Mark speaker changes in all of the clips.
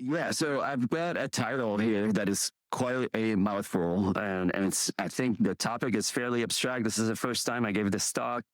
Speaker 1: Yeah, so I've got a title here that is quite a mouthful, and it's I think the topic is fairly abstract. This is the first time I gave this talk.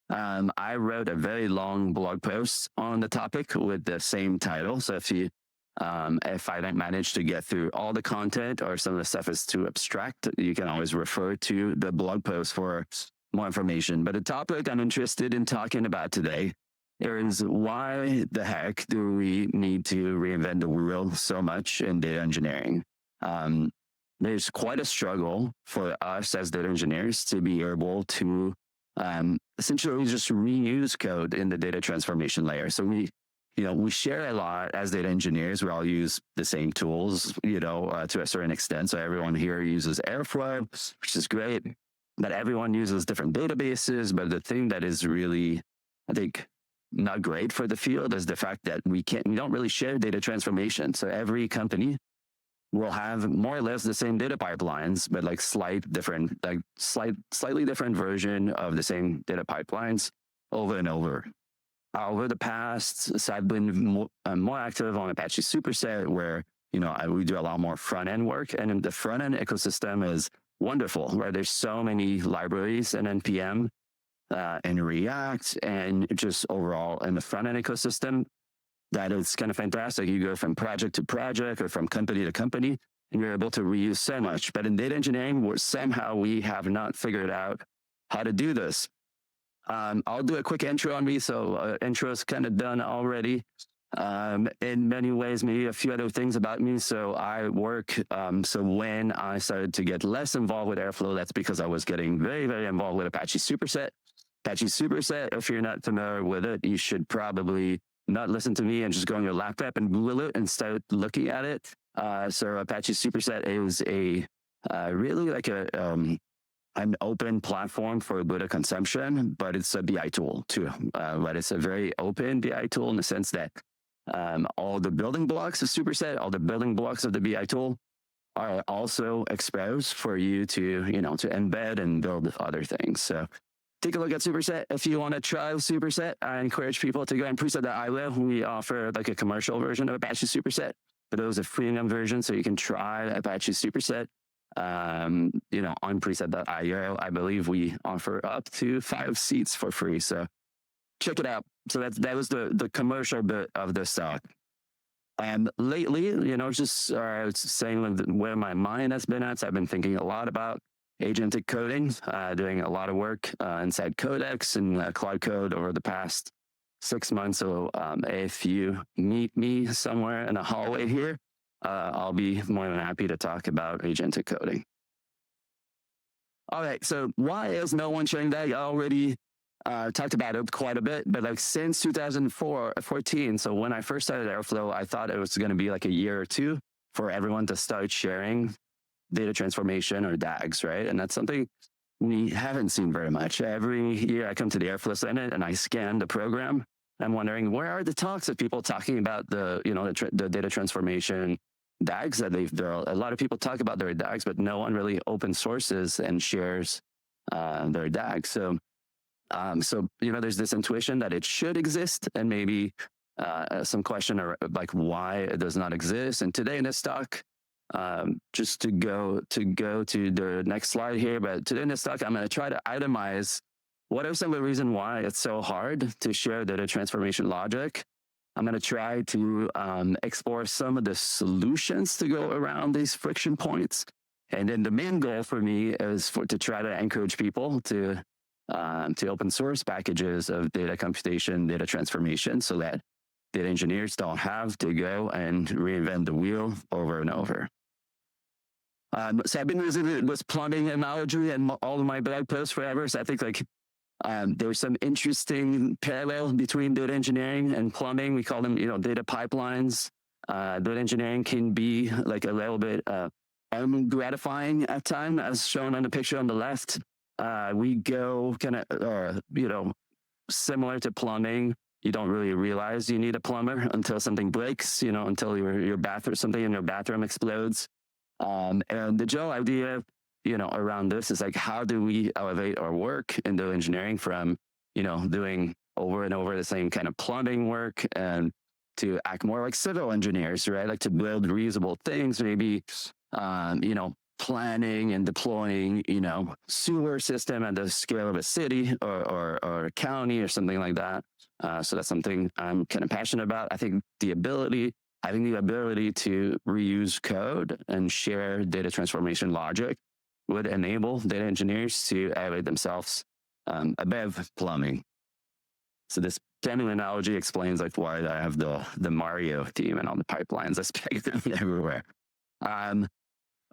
Speaker 1: I wrote a very long blog post on the topic with the same title. So if I don't manage to get through all the content or some of the stuff is too abstract, you can always refer to the blog post for more information. But the topic I'm interested in talking about today is why the heck do we need to reinvent the wheel so much in data engineering? Um, there's quite a struggle for us as data engineers to be able to essentially just reuse code in the data transformation layer. So we share a lot as data engineers. We all use the same tools, to a certain extent. So everyone here uses Airflow, which is great. But everyone uses different databases. But the thing that is really, I think, not great for the field is the fact that we don't really share data transformation. So every company will have more or less the same data pipelines, but like slightly different version of the same data pipelines over and over. Over the past, so I've been more active on Apache Superset, where we do a lot more front end work, and the front end ecosystem is wonderful. Right, there's so many libraries and npm and React, and just overall in the front end ecosystem, that is kind of fantastic. You go from project to project or from company to company, and you're able to reuse so much. But in data engineering, somehow we have not figured out how to do this. I'll do a quick intro on me. So intro is kind of done already. In many ways, maybe a few other things about me. So I work. So when I started to get less involved with Airflow, that's because I was getting very, very involved with Apache Superset. Apache Superset, if you're not familiar with it, you should probably not listen to me and just go on your laptop and Google it and start looking at it. So Apache Superset is really like an open platform for data consumption, but it's a BI tool too. But it's a very open BI tool in the sense that all the building blocks of Superset, all the building blocks of the BI tool are also exposed for you to embed and build other things. So take a look at Superset. If you want to try Superset, I encourage people to go and preset.io. We offer like a commercial version of Apache Superset, but it was a freemium version, so you can try Apache Superset. On preset.io, I believe we offer up to 5 seats for free. So check it out. So that was the commercial bit of this talk. And lately, just saying where my mind has been at. So I've been thinking a lot about agentic coding, doing a lot of work inside Codex and Cloud Code over the past 6 months. So if you meet me somewhere in a hallway here, I'll be more than happy to talk about agentic coding. All right, so why is no one sharing that? I already talked about it quite a bit, but like since 2014, so when I first started Airflow, I thought it was going to be like a year or two for everyone to start sharing data transformation or DAGs, right? And that's something we haven't seen very much. Every year I come to the Airflow Senate and I scan the program. I'm wondering, where are the talks of people talking about the data transformation DAGs that a lot of people talk about their DAGs, but no one really open sources and shares their DAGs. So there's this intuition that it should exist, and maybe some question or like why it does not exist. And today in this talk, just to go to the next slide here, but today in this talk, I'm going to try to itemize what are some of the reasons why it's so hard to share data transformation logic. I'm going to try to explore some of the solutions to go around these friction points. And then the main goal for me is to try to encourage people to open source packages of data computation, data transformation, so that data engineers don't have to go and reinvent the wheel over and over. So I've been using this plumbing analogy in all of my blog posts forever. So I think there's some interesting parallel between data engineering and plumbing. We call them, data pipelines. Data engineering can be like a little bit gratifying at times, as shown on the picture on the left. We go kind of, similar to plumbing. You don't really realize you need a plumber until something breaks, until your bathroom, something in your bathroom explodes. And the general idea around this is like, how do we elevate our work in data engineering from, doing over and over the same kind of plumbing work and to act more like civil engineers, right? Like to build reusable things, maybe, planning and deploying, sewer system at the scale of a city or a county or something like that. So that's something I'm kind of passionate about. I think having the ability to reuse code and share data transformation logic would enable data engineers to elevate themselves above plumbing. So this plumbing analogy explains like why I have the Mario theme and all the pipelines I spec everywhere.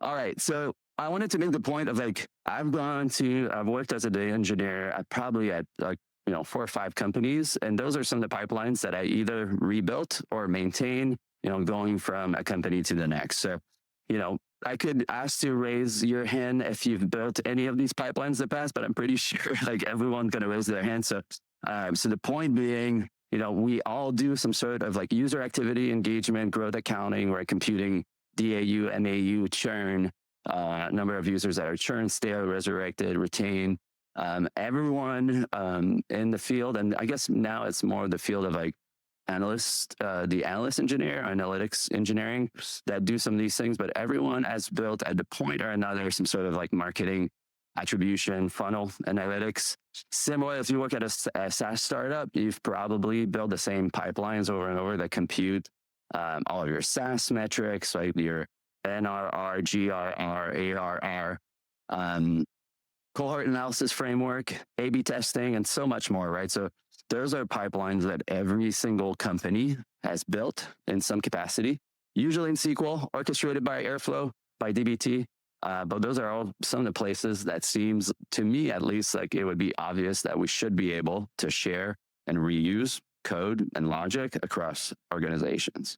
Speaker 1: All right, so I wanted to make the point of like I've worked as a data engineer probably at like 4 or 5 companies, and those are some of the pipelines that I either rebuilt or maintain, going from a company to the next. So, I could ask to raise your hand if you've built any of these pipelines in the past, but I'm pretty sure like everyone's going to raise their hand. So the point being, we all do some sort of like user activity engagement, growth accounting, right? Computing DAU, MAU, churn, number of users that are churned, stale, resurrected, retained. Everyone in the field, and I guess now it's more the field of like the analyst engineer, analytics engineering that do some of these things, but everyone has built at the point or another some sort of like marketing attribution funnel analytics. Similar, if you work at a SaaS startup, you've probably built the same pipelines over and over that compute all of your SaaS metrics, like your NRR, GRR, ARR, cohort analysis framework, A/B testing, and so much more, right? So those are pipelines that every single company has built in some capacity, usually in SQL, orchestrated by Airflow, by dbt. But those are all some of the places that seems, to me at least, like it would be obvious that we should be able to share and reuse code and logic across organizations.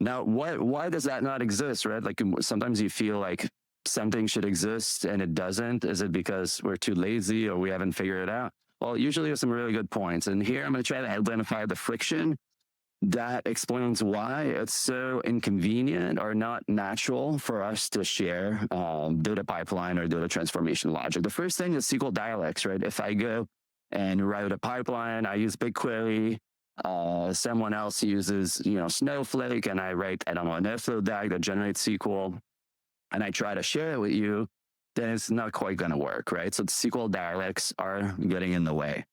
Speaker 1: Now, why does that not exist, right? Like sometimes you feel like something should exist and it doesn't. Is it because we're too lazy or we haven't figured it out? Well, usually there's some really good points. And here I'm going to try to identify the friction that explains why it's so inconvenient or not natural for us to share data pipeline or data transformation logic. The first thing is SQL dialects, right? If I go and write a pipeline, I use BigQuery, someone else uses, Snowflake, and I write, an Airflow DAG that generates SQL, and I try to share it with you, then it's not quite going to work, right? So the SQL dialects are getting in the way.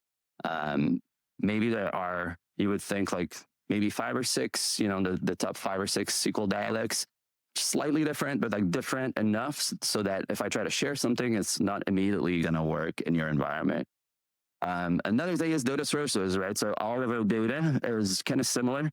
Speaker 1: Maybe there are, you would think like maybe 5 or 6, the top 5 or 6 SQL dialects, slightly different, but like different enough so that if I try to share something, it's not immediately going to work in your environment. Another thing is data sources, right? So all of our data is kind of similar.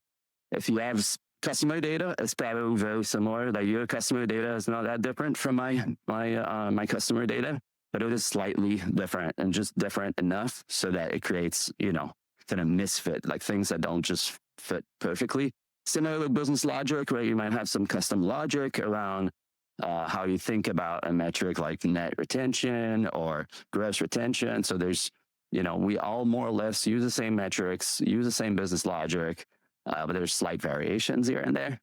Speaker 1: If you have customer data, it's probably very similar. Like your customer data is not that different from my customer data, but it is slightly different and just different enough so that it creates, kind of misfit, like things that don't just fit perfectly. Similar with business logic, right? You might have some custom logic around how you think about a metric like net retention or gross retention. So there's, we all more or less use the same metrics, use the same business logic, but there's slight variations here and there.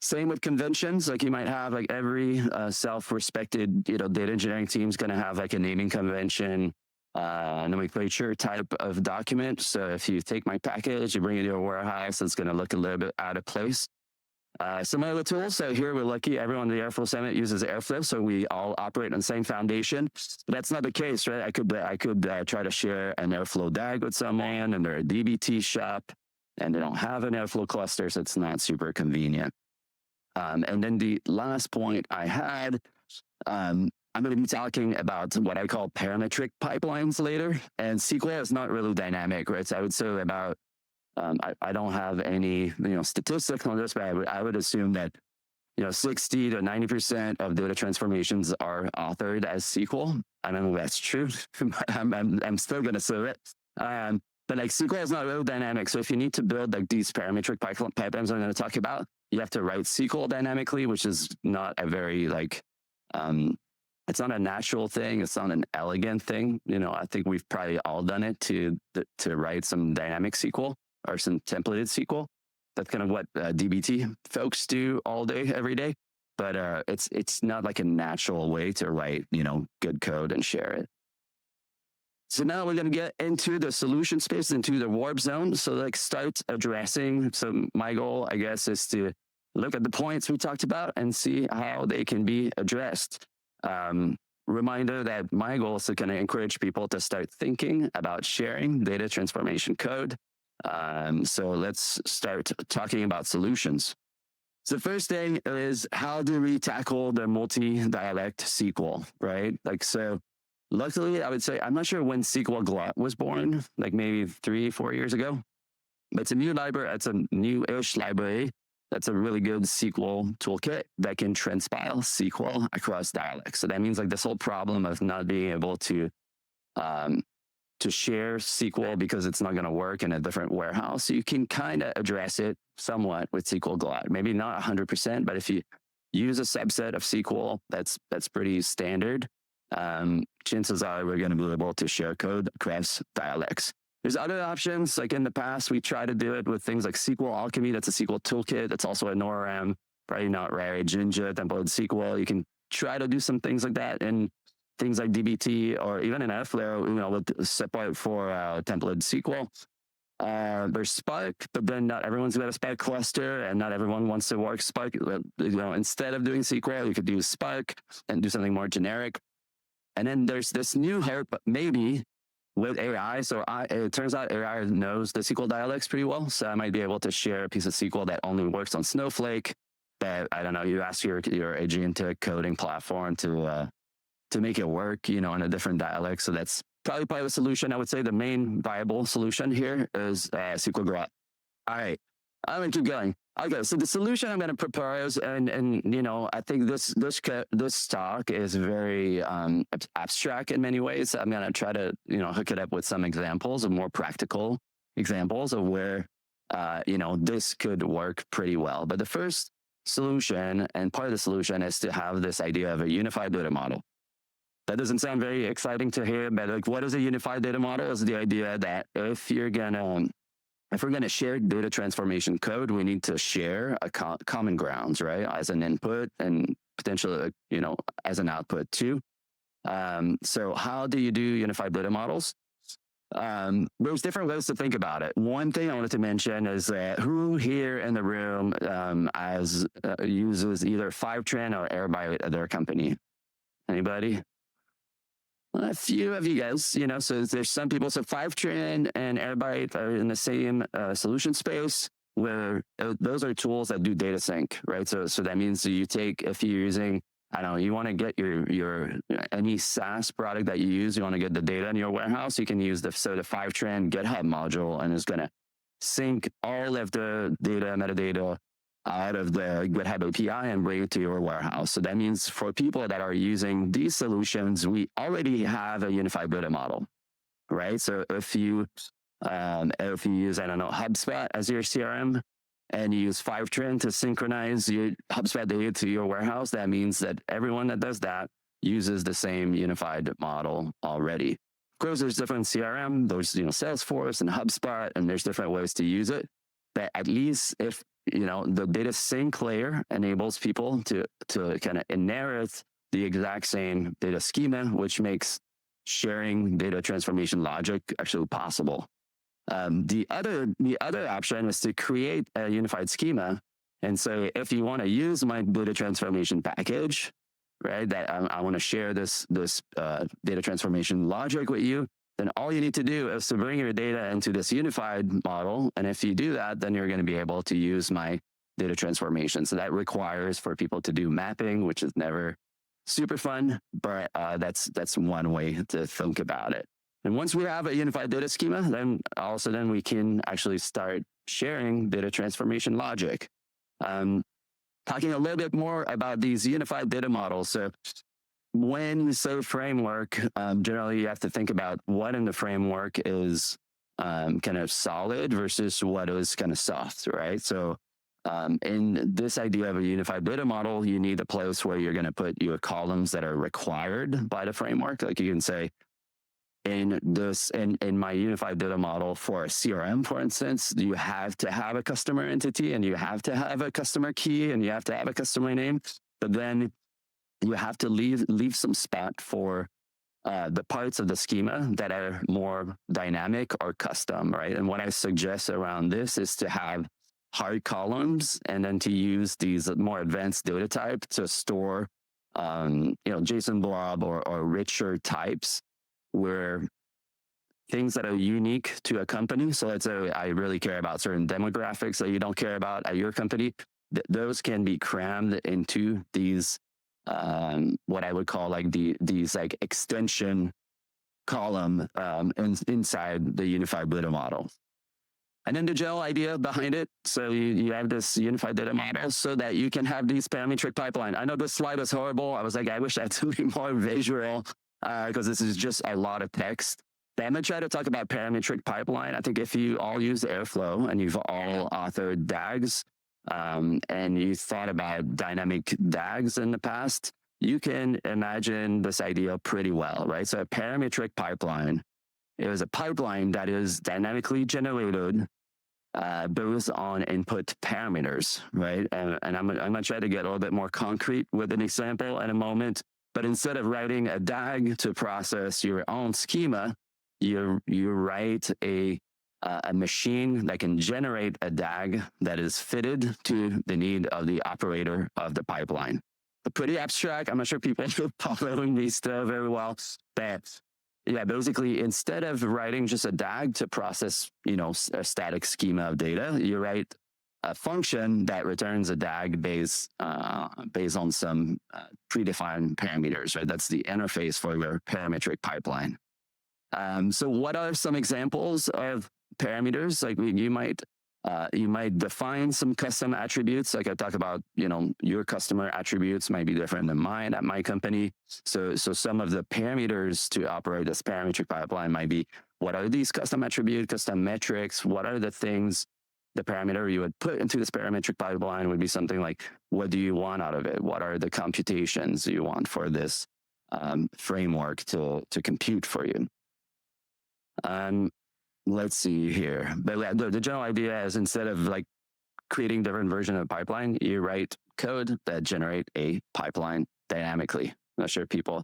Speaker 1: Same with conventions. Like you might have like every self-respected, data engineering team is going to have like a naming convention, nomenclature type of document. So if you take my package, you bring it to your warehouse, it's going to look a little bit out of place. Some other tools. So here we're lucky everyone in the Airflow Summit uses Airflow, so we all operate on the same foundation. But that's not the case, right? I could try to share an Airflow DAG with someone, and they're a DBT shop, and they don't have an Airflow cluster, so it's not super convenient. And then the last point I had, I'm going to be talking about what I call parametric pipelines later. And SQL is not really dynamic, right? So I would say about, I don't have any, statistics on this, but I would assume that, 60 to 90% of data transformations are authored as SQL. I don't know if that's true. I'm still going to say it. But like SQL is not really dynamic. So if you need to build like these parametric pipelines I'm going to talk about, you have to write SQL dynamically, which is not a very it's not a natural thing. It's not an elegant thing. I think we've probably all done it to write some dynamic SQL or some templated SQL. That's kind of what DBT folks do all day, every day. But it's not like a natural way to write, good code and share it. So now we're going to get into the solution space, into the warp zone. So like start addressing. So my goal, I guess, is to look at the points we talked about and see how they can be addressed. Reminder that my goal is to kind of encourage people to start thinking about sharing data transformation code. So let's start talking about solutions. So the first thing is, how do we tackle the multi-dialect SQL, right? Like, so luckily, I would say, I'm not sure when SQL Glot was born, like maybe 3-4 years ago, but it's a new library. It's a new-ish library. That's a really good SQL toolkit that can transpile SQL across dialects. So that means like this whole problem of not being able to share SQL because it's not going to work in a different warehouse. You can kind of address it somewhat with SQL Glot. Maybe not 100%, but if you use a subset of SQL, that's pretty standard. Chances are we're going to be able to share code across dialects. There's other options. Like in the past, we try to do it with things like SQL Alchemy. That's a SQL toolkit. That's also an ORM, probably not rare. Jinja, templated SQL. You can try to do some things like that. And things like DBT or even in Airflow, with support for templated SQL. There's Spark, but then not everyone's got a Spark cluster, and not everyone wants to work Spark. Instead of doing SQL, you could use Spark and do something more generic. And then there's this new help, maybe with AI. So it turns out AI knows the SQL dialects pretty well. So I might be able to share a piece of SQL that only works on Snowflake. That, I don't know, you ask your agentic coding platform to make it work, in a different dialect. So that's probably part of the solution. I would say the main viable solution here is SQL Glot. All right, I'm going to keep going. Okay, so the solution I'm going to propose, and I think this talk is very abstract in many ways. I'm going to try to hook it up with some examples of more practical examples of where this could work pretty well. But the first solution, and part of the solution, is to have this idea of a unified data model. That doesn't sound very exciting to hear, but like, what is a unified data model? Is the idea that if we're gonna share data transformation code, we need to share a common grounds, right? As an input and potentially, as an output too. So how do you do unified data models? There's different ways to think about it. One thing I wanted to mention is that who here in the room uses either Fivetran or Airbyte at their company? Anybody? A few of you guys, so there's some people. So Fivetran and Airbyte are in the same solution space, where those are tools that do data sync, right? So that means if you're using, I don't know, you want to get your any SaaS product that you use, you want to get the data in your warehouse, you can use the Fivetran GitHub module, and it's going to sync all of the data, metadata, out of the GitHub API and bring it to your warehouse. So that means for people that are using these solutions, we already have a unified data model, right? So if you use, I don't know, HubSpot as your CRM, and you use Fivetran to synchronize your HubSpot data to your warehouse, that means that everyone that does that uses the same unified model already. Of course, there's different CRM, there's Salesforce and HubSpot, and there's different ways to use it. But at least if the data sync layer enables people to kind of inherit the exact same data schema, which makes sharing data transformation logic actually possible. The other option is to create a unified schema and say, if you want to use my data transformation package, right, that I want to share this data transformation logic with you, then all you need to do is to bring your data into this unified model. And if you do that, then you're going to be able to use my data transformation. So that requires for people to do mapping, which is never super fun, but that's one way to think about it. And once we have a unified data schema, then we can actually start sharing data transformation logic. Talking a little bit more about these unified data models. So when we say framework, generally you have to think about what in the framework is kind of solid versus what is kind of soft, right? So in this idea of a unified data model, you need a place where you're going to put your columns that are required by the framework. Like you can say, in my unified data model for a CRM, for instance, you have to have a customer entity, and you have to have a customer key, and you have to have a customer name. But then you have to leave some spot for the parts of the schema that are more dynamic or custom, right? And what I suggest around this is to have hard columns and then to use these more advanced data type to store, JSON blob or richer types where things that are unique to a company. So let's say I really care about certain demographics that you don't care about at your company. Those can be crammed into these, what I would call like these like extension column inside the unified data model. And then the general idea behind it. So you have this unified data model so that you can have these parametric pipeline. I know this slide was horrible. I was like, I wish I had to be more visual because this is just a lot of text. But I'm going to try to talk about parametric pipeline. I think if you all use Airflow and you've all authored DAGs and you thought about dynamic DAGs in the past, you can imagine this idea pretty well, right? So a parametric pipeline is a pipeline that is dynamically generated based on input parameters, right? And I'm going to try to get a little bit more concrete with an example in a moment. But instead of writing a DAG to process your own schema, you write a machine that can generate a DAG that is fitted to the need of the operator of the pipeline. Pretty abstract. I'm not sure people are following these stuff very well, but yeah, basically, instead of writing just a DAG to process, a static schema of data, you write a function that returns a DAG based on some predefined parameters, right? That's the interface for your parametric pipeline. So what are some examples of parameters? Like you might define some custom attributes. Like I talk about, your customer attributes might be different than mine at my company. So some of the parameters to operate this parametric pipeline might be, what are these custom attributes, custom metrics? What are the things, the parameter you would put into this parametric pipeline would be something like, what do you want out of it? What are the computations you want for this framework to compute for you? Let's see here. But the general idea is instead of like creating different version of pipeline, you write code that generate a pipeline dynamically. I'm not sure if people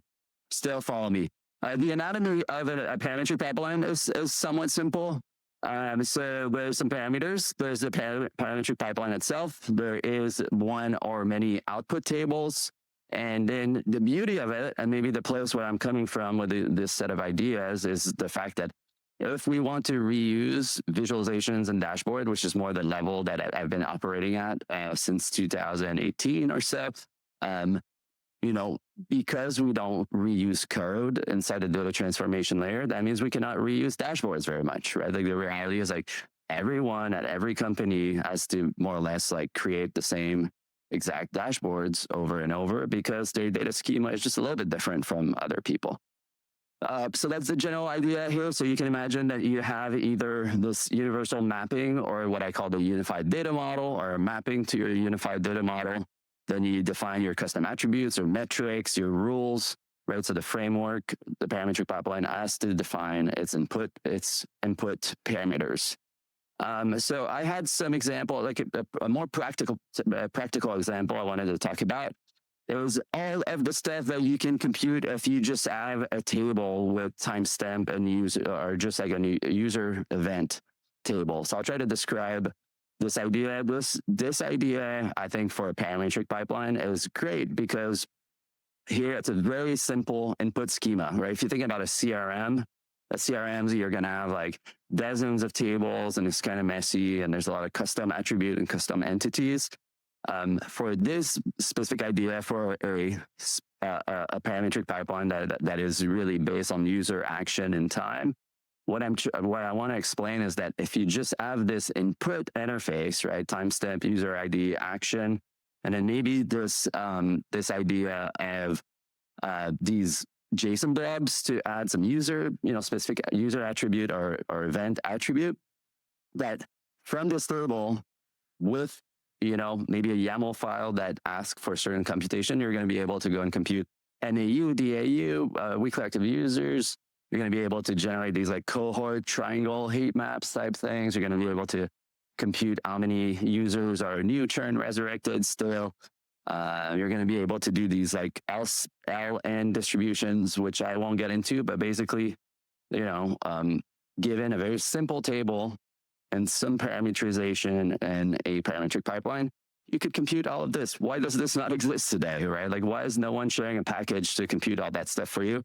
Speaker 1: still follow me. The anatomy of a parametric pipeline is somewhat simple. So there's some parameters. There's the parametric pipeline itself. There is one or many output tables. And then the beauty of it, and maybe the place where I'm coming from with this set of ideas, is the fact that if we want to reuse visualizations and dashboard, which is more the level that I've been operating at since 2018 or so, because we don't reuse code inside the data transformation layer, that means we cannot reuse dashboards very much, right? Like the reality is like everyone at every company has to more or less like create the same exact dashboards over and over because their data schema is just a little bit different from other people. So that's the general idea here. So you can imagine that you have either this universal mapping or what I call the unified data model or a mapping to your unified data model. Then you define your custom attributes or metrics, your rules, right? So the framework, the parametric pipeline has to define its input parameters. So I had some example, like a more practical example I wanted to talk about. It was all of the stuff that you can compute if you just have a table with timestamp and user, or just like a user event table. So I'll try to describe this idea. This idea, I think, for a parametric pipeline is great because here it's a very simple input schema, right? If you think about a CRM, you're going to have like dozens of tables and it's kind of messy and there's a lot of custom attribute and custom entities. For this specific idea for a parametric pipeline that is really based on user action and time, what I want to explain is that if you just have this input interface, right, timestamp, user ID, action, and then maybe this idea of these JSON blobs to add some specific user attribute or event attribute, that from this table with maybe a YAML file that asks for certain computation, you're going to be able to go and compute NAU, DAU, weekly active users. You're going to be able to generate these like cohort, triangle, heat maps type things. You're going to be able to compute how many users are new, churn, resurrected still. You're going to be able to do these like LN distributions, which I won't get into, but basically, you know, given a very simple table and some parameterization and a parametric pipeline, you could compute all of this. Why does this not exist today, right? Like, why is no one sharing a package to compute all that stuff for you?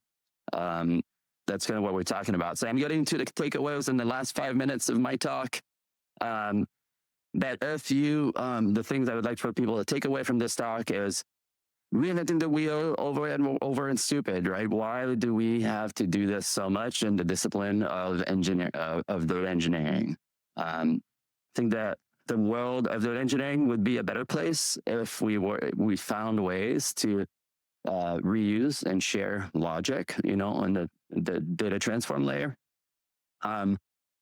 Speaker 1: That's kind of what we're talking about. So I'm getting to the takeaways in the last 5 minutes of my talk. That if you, the things I would like for people to take away from this talk is reinventing the wheel over and over and stupid, right? Why do we have to do this so much in the discipline of data engineering? I think that the world of data engineering would be a better place if we found ways to reuse and share logic, you know, on the data transform layer.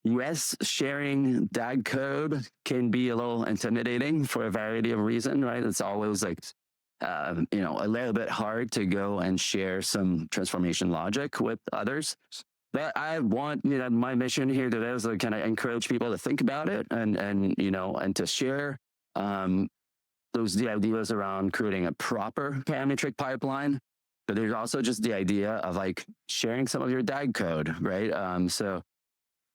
Speaker 1: Yes, sharing DAG code can be a little intimidating for a variety of reasons, right? It's always like, you know, a little bit hard to go and share some transformation logic with others. But I want, you know, my mission here today is to kind of encourage people to think about it and you know, and to share the ideas around creating a proper parametric pipeline. But there's also just the idea of like sharing some of your DAG code, right? So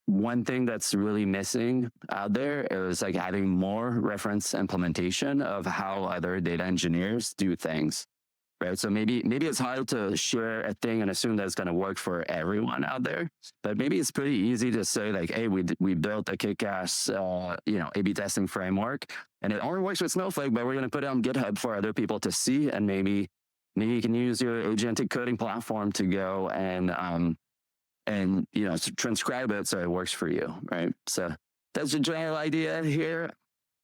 Speaker 1: one thing that's really missing out there is like having more reference implementation of how other data engineers do things, right? So maybe it's hard to share a thing and assume that it's going to work for everyone out there, but maybe it's pretty easy to say like, hey, we built a kick-ass you know, A/B testing framework, and it only works with Snowflake, but we're going to put it on GitHub for other people to see, and maybe you can use your agentic coding platform to go and you know, transcribe it so it works for you, right? So that's the general idea here.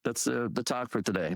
Speaker 1: That's the talk for today.